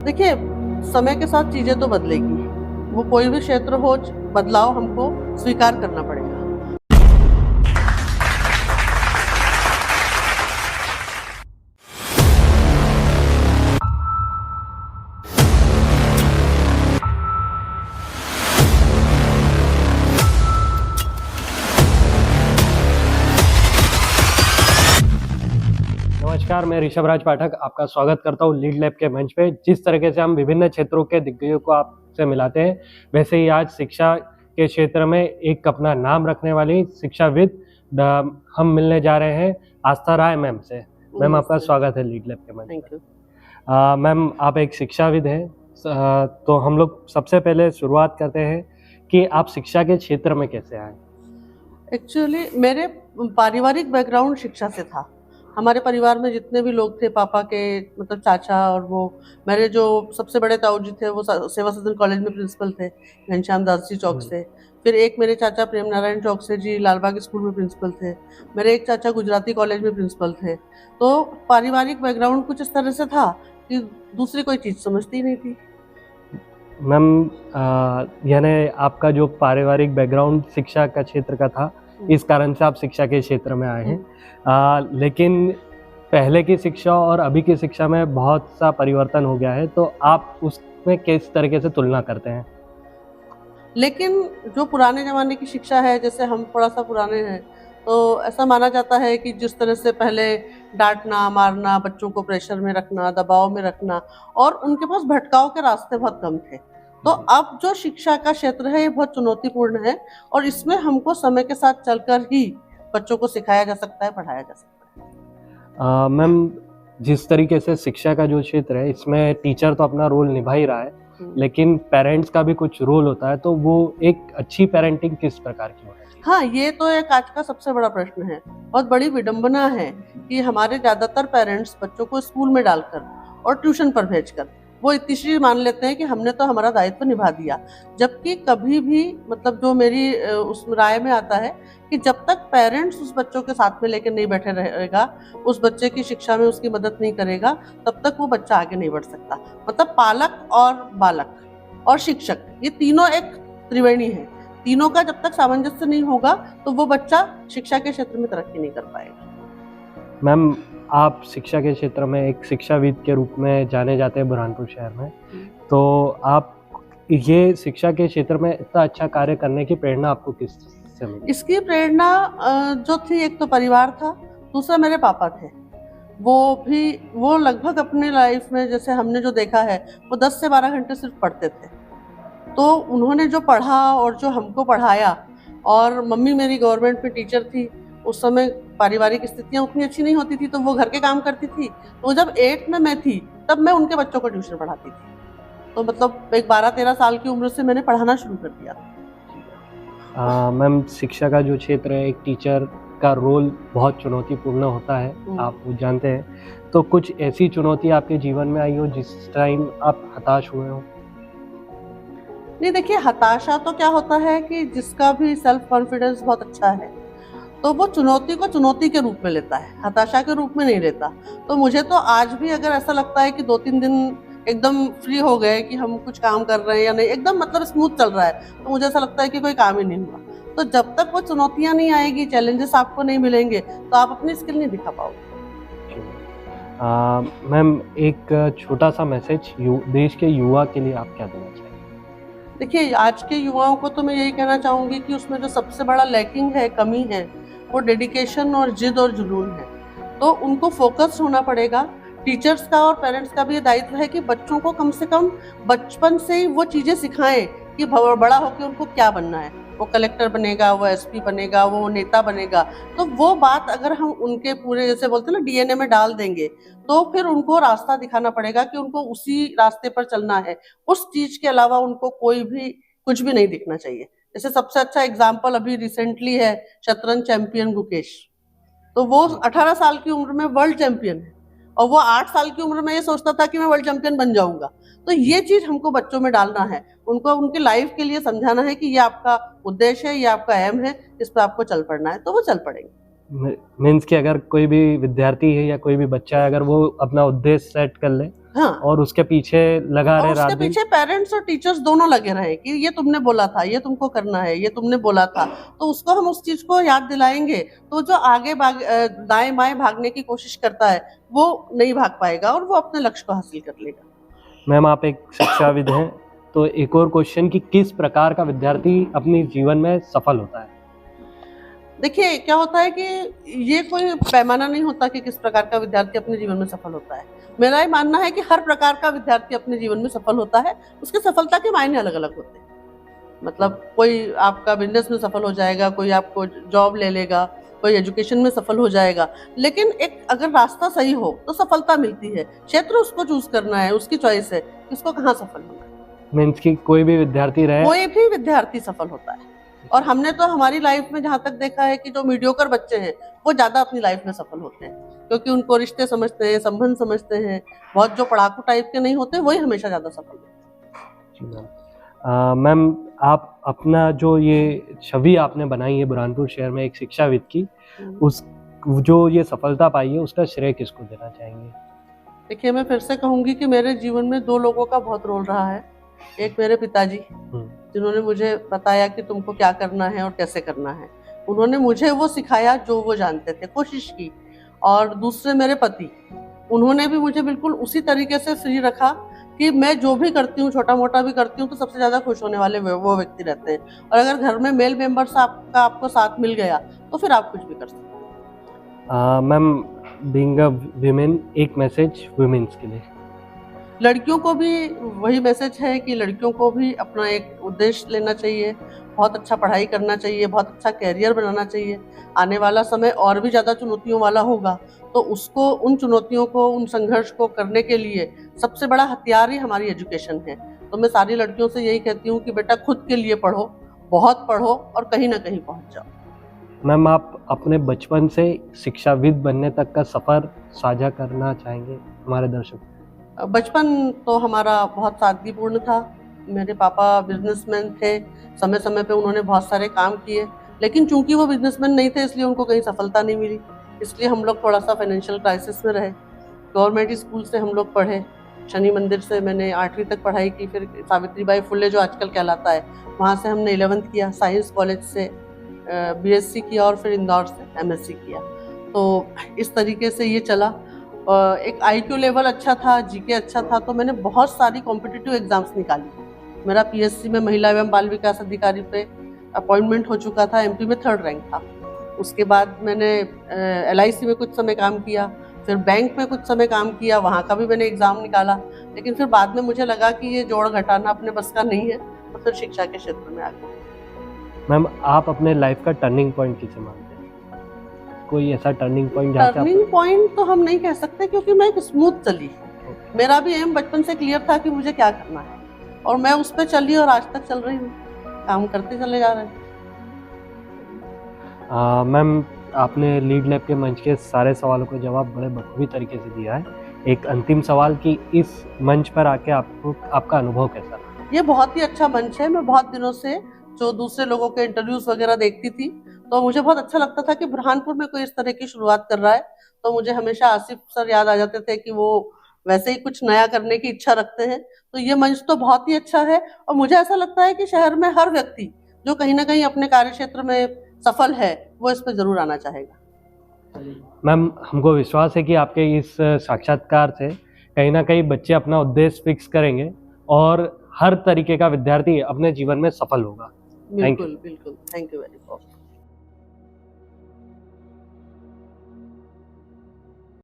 देखिए, समय के साथ चीज़ें तो बदलेगी। वो कोई भी क्षेत्र हो, बदलाव हमको स्वीकार करना पड़ेगा। नमस्कार, मैं ऋषभ राज पाठक आपका स्वागत करता हूँ लीड लैब के मंच पे। जिस तरीके से हम विभिन्न क्षेत्रों के दिग्गजों को आपसे मिलाते हैं, वैसे ही आज शिक्षा के क्षेत्र में एक अपना नाम रखने वाली शिक्षाविद हम मिलने जा रहे हैं आस्था राय मैम से। मैम, आपका स्वागत है लीड लैब के मंच थैंक पे। यू। मैम, आप एक शिक्षाविद हैं, तो हम लोग सबसे पहले शुरुआत करते हैं कि आप शिक्षा के क्षेत्र में कैसे आए? एक्चुअली मेरे पारिवारिक बैकग्राउंड शिक्षा से था। हमारे परिवार में जितने भी लोग थे, पापा के मतलब चाचा और वो मेरे जो सबसे बड़े ताऊ जी थे, वो सेवा सदन कॉलेज में प्रिंसिपल थे, घनश्याम दास जी चौक से। फिर एक मेरे चाचा प्रेम नारायण चौक से जी लालबाग स्कूल में प्रिंसिपल थे। मेरे एक चाचा गुजराती कॉलेज में प्रिंसिपल थे। तो पारिवारिक बैकग्राउंड कुछ इस तरह से था कि दूसरी कोई चीज़ समझती ही नहीं थी। मैम, यानी आपका जो पारिवारिक बैकग्राउंड शिक्षा का क्षेत्र का था, इस कारण से आप शिक्षा के क्षेत्र में आए हैं। लेकिन पहले की शिक्षा और अभी की शिक्षा में बहुत सा परिवर्तन हो गया है, तो आप उसमें किस तरीके से तुलना करते हैं? लेकिन जो पुराने ज़माने की शिक्षा है, जैसे हम थोड़ा-सा पुराने हैं, तो ऐसा माना जाता है कि जिस तरह से पहले डाँटना, मारना, बच्चों को प्रेशर में रखना, दबाव में रखना और उनके पास भटकाव के रास्ते बहुत कम थे। तो अब जो शिक्षा का क्षेत्र है, ये बहुत चुनौतीपूर्ण है और इसमें हमको समय के साथ चलकर ही बच्चों को सिखाया जा सकता है, पढ़ाया जा सकता है। मैम, जिस तरीके से शिक्षा का जो क्षेत्र है, इसमें टीचर तो अपना रोल निभा ही रहा है, लेकिन पेरेंट्स का भी कुछ रोल होता है, तो वो एक अच्छी पेरेंटिंग किस प्रकार की होनी चाहिए? हाँ, ये तो एक आज का सबसे बड़ा प्रश्न है। बहुत बड़ी विडंबना है कि हमारे ज़्यादातर पेरेंट्स बच्चों को स्कूल में डालकर और ट्यूशन पर भेजकर वो इतनी सी मान लेते हैं कि हमने तो हमारा दायित्व निभा दिया। जबकि कभी भी मतलब जो मेरी उस राय में आता है कि जब तक पेरेंट्स उस बच्चों के साथ में लेके नहीं बैठे रहेगा, उस बच्चे की शिक्षा में उसकी मदद नहीं करेगा, तब तक वो बच्चा आगे नहीं बढ़ सकता। मतलब पालक और बालक और शिक्षक, ये तीनों एक त्रिवेणी है। तीनों का जब तक सामंजस्य नहीं होगा तो वो बच्चा शिक्षा के क्षेत्र में तरक्की नहीं कर पाएगा। मैम, आप शिक्षा के क्षेत्र में एक शिक्षाविद के रूप में जाने जाते हैं बुरहानपुर शहर में, तो आप ये शिक्षा के क्षेत्र में इतना अच्छा कार्य करने की प्रेरणा आपको किस से मिली? इसकी प्रेरणा जो थी, एक तो परिवार था, दूसरा मेरे पापा थे। वो लगभग अपने लाइफ में जैसे हमने जो देखा है, वो 10 से 12 घंटे सिर्फ पढ़ते थे। तो उन्होंने जो पढ़ा और जो हमको पढ़ाया, और मम्मी मेरी गवर्नमेंट में टीचर थी। उस समय पारिवारिक स्थितियाँ उतनी अच्छी नहीं होती थी, तो वो घर के काम करती थी। तो जब 8th में मैं थी, तब मैं उनके बच्चों को ट्यूशन पढ़ाती थी। तो मतलब एक 12-13 साल की उम्र से मैंने पढ़ाना शुरू कर दिया। मैम, शिक्षा का जो क्षेत्र है, एक टीचर का रोल बहुत चुनौतीपूर्ण होता है, आप वो जानते हैं। तो कुछ ऐसी चुनौती आपके जीवन में आई हो जिस टाइम आप हताश हुए हो? नहीं, देखिए, हताशा तो क्या होता है कि जिसका भी सेल्फ कॉन्फिडेंस बहुत अच्छा है, तो वो चुनौती को चुनौती के रूप में लेता है, हताशा के रूप में नहीं लेता। तो मुझे तो आज भी अगर ऐसा लगता है कि 2-3 दिन एकदम फ्री हो गए कि हम कुछ काम कर रहे हैं या नहीं, एकदम मतलब स्मूथ चल रहा है, तो मुझे ऐसा लगता है कि कोई काम ही नहीं हुआ। तो जब तक वो चुनौतियाँ नहीं आएगी, चैलेंजेस आपको नहीं मिलेंगे, तो आप अपनी स्किल नहीं दिखा पाओगे। मैम, एक छोटा-सा मैसेज देश के युवा के लिए आप क्या देना चाहेंगे? देखिए, आज के युवाओं को तो मैं यही कहना चाहूँगी कि उसमें जो सबसे बड़ा लैकिंग है, कमी है, वो डेडिकेशन और जिद और जुनून है। तो उनको फ़ोकस्ड होना पड़ेगा। टीचर्स का और पेरेंट्स का भी ये दायित्व है कि बच्चों को कम से कम बचपन से ही वो चीज़ें सिखाएँ कि बड़ा होके उनको क्या बनना है। वो कलेक्टर बनेगा, वो एसपी बनेगा, वो नेता बनेगा। तो वो बात अगर हम उनके पूरे, जैसे बोलते हैं ना, डीएनए में डाल देंगे, तो फिर उनको रास्ता दिखाना पड़ेगा कि उनको उसी रास्ते पर चलना है। उस चीज़ के अलावा उनको कोई भी कुछ भी नहीं दिखना चाहिए। जैसे सबसे अच्छा एग्ज़ाम्पल अभी रिसेंटली है शतरंज चैंपियन गुकेश। तो वो 18 साल की उम्र में वर्ल्ड चैंपियन है और वो 8 साल की उम्र में ये सोचता था कि मैं वर्ल्ड चैंपियन बन जाऊँगा। तो ये चीज़ हमको बच्चों में डालना है। उनको उनकी लाइफ़ के लिए समझाना है कि ये आपका उद्देश्य है, ये आपका एम है, इस पे आपको चल पड़ना है, तो वो चल पड़ेंगे। मीन्स कि अगर कोई भी विद्यार्थी है या कोई भी बच्चा है, अगर वो अपना उद्देश्य सेट कर ले, हाँ, और उसके पीछे लगा और रहे उसके रात दिन। पीछे पेरेंट्स और टीचर्स दोनों लगे रहे कि ये तुमने बोला था, ये तुमको करना है, ये तुमने बोला था, तो उसको हम उस चीज को याद दिलाएंगे तो जो आगे दाएं बाएं भागने की कोशिश करता है वो नहीं भाग पाएगा और वो अपने लक्ष्य को हासिल कर लेगा। मैम आप एक शिक्षाविद हैं, तो एक और क्वेश्चन कि किस प्रकार का विद्यार्थी अपने जीवन में सफल होता है? देखिए क्या होता है कि ये कोई पैमाना नहीं होता कि किस प्रकार का विद्यार्थी अपने जीवन में सफल होता है। मेरा ये मानना है कि हर प्रकार का विद्यार्थी अपने जीवन में सफल होता है, उसकी सफलता के मायने अलग अलग होते हैं। मतलब कोई आपका बिजनेस में सफल हो जाएगा, कोई आपको जॉब ले लेगा, कोई एजुकेशन में सफल हो जाएगा, लेकिन एक अगर रास्ता सही हो तो सफलता मिलती है। क्षेत्र उसको चूज करना है, उसकी चॉइस है कि उसको कहाँ सफल होना है। मीन्स कि कोई भी विद्यार्थी रहे, कोई भी विद्यार्थी सफल होता है, और हमने तो हमारी लाइफ में जहाँ तक देखा है कि जो मीडियोकर बच्चे हैं वो ज्यादा अपनी लाइफ में सफल होते हैं, क्योंकि उनको रिश्ते समझते हैं, संबंध समझते हैं। बहुत जो पढ़ाकू टाइप के नहीं होते वही हमेशा ज्यादा सफल होते हैं। मैम आप अपना जो ये छवि आपने बनाई है बुरहानपुर शहर में एक शिक्षाविद की, उस जो ये सफलता पाई है उसका श्रेय किसको देना चाहेंगे? देखिए मैं फिर से कहूंगी कि मेरे जीवन में दो लोगों का बहुत रोल रहा है। एक मेरे पिताजी, जिन्होंने मुझे बताया कि तुमको क्या करना है और कैसे करना है। उन्होंने मुझे वो सिखाया जो वो जानते थे, कोशिश की। और दूसरे मेरे पति, उन्होंने भी मुझे बिल्कुल उसी तरीके से फ्री रखा कि मैं जो भी करती हूँ, छोटा मोटा भी करती हूँ, तो सबसे ज्यादा खुश होने वाले वो व्यक्ति रहते हैं। और अगर घर में मेल मेंबर्स आपको साथ मिल गया तो फिर आप कुछ भी कर सकते हैं। मैम बीइंग अ विमेन, एक मैसेज वुमेन्स के लिए। लड़कियों को भी वही मैसेज है कि लड़कियों को भी अपना एक उद्देश्य लेना चाहिए, बहुत अच्छा पढ़ाई करना चाहिए, बहुत अच्छा कैरियर बनाना चाहिए। आने वाला समय और भी ज़्यादा चुनौतियों वाला होगा, तो उसको, उन चुनौतियों को, उन संघर्ष को करने के लिए सबसे बड़ा हथियार ही हमारी एजुकेशन है। तो मैं सारी लड़कियों से यही कहती हूँ कि बेटा खुद के लिए पढ़ो, बहुत पढ़ो और कहीं ना कहीं पहुँच जाओ। मैम आप अपने बचपन से शिक्षाविद बनने तक का सफ़र साझा करना चाहेंगे हमारे दर्शक? बचपन तो हमारा बहुत सादगीपूर्ण था। मेरे पापा बिजनेसमैन थे, समय समय पे उन्होंने बहुत सारे काम किए, लेकिन चूंकि वो बिजनेसमैन नहीं थे इसलिए उनको कहीं सफलता नहीं मिली, इसलिए हम लोग थोड़ा सा फाइनेंशियल क्राइसिस में रहे। गवर्नमेंट स्कूल से हम लोग पढ़े, शनि मंदिर से मैंने 8वीं तक पढ़ाई की, फिर सावित्रीबाई फुले जो आजकल कहलाता है वहाँ से हमने 11th किया, साइंस कॉलेज से BSc किया और फिर इंदौर से MSc किया। तो इस तरीके से ये चला। एक IQ लेवल अच्छा था, GK अच्छा था, तो मैंने बहुत सारी कॉम्पिटिटिव एग्जाम्स निकाली। मेरा PSC में महिला एवं बाल विकास अधिकारी पे अपॉइंटमेंट हो चुका था, MP में 3rd रैंक था। उसके बाद मैंने LIC में कुछ समय काम किया, फिर बैंक में कुछ समय काम किया, वहाँ का भी मैंने एग्ज़ाम निकाला। लेकिन फिर बाद में मुझे लगा कि ये जोड़ घटाना अपने बस का नहीं है, तो फिर शिक्षा के क्षेत्र में आ गई। मैम आप अपने लाइफ का टर्निंग पॉइंट किसे मानते हैं? कोई ऐसा टर्निंग पॉइंट जहाँ पे टर्निंग पॉइंट तो हम नहीं कह सकते, क्योंकि मैं एक स्मूथ चली। मेरा भी एम बचपन से क्लियर था कि मुझे क्या करना है, और मैं उस पर चली और आज तक चल रही हूँ, काम करते चले जा रहे हैं। मैम आपने लीड लैब के मंच के सारे सवालों का जवाब बड़े बखूबी तरीके से दिया है। एक अंतिम सवाल कि इस मंच पर आके आपको आपका अनुभव कैसा रहा? ये बहुत ही अच्छा मंच है। मैं बहुत दिनों से जो दूसरे लोगों के इंटरव्यूज वगैरह देखती थी, तो मुझे बहुत अच्छा लगता था कि बुरहानपुर में कोई इस तरह की शुरुआत कर रहा है। तो मुझे हमेशा आसिफ सर याद आ जाते थे कि वो वैसे ही कुछ नया करने की इच्छा रखते हैं। तो ये मंच तो बहुत ही अच्छा है, और मुझे ऐसा लगता है कि शहर में हर व्यक्ति जो कहीं ना कहीं अपने कार्य क्षेत्र में सफल है वो इस पर जरूर आना चाहेगा। मैम हमको विश्वास है कि आपके इस साक्षात्कार से कहीं ना कहीं बच्चे अपना उद्देश्य फिक्स करेंगे और हर तरीके का विद्यार्थी अपने जीवन में सफल होगा। बिल्कुल बिल्कुल, थैंक यू वेरी मच।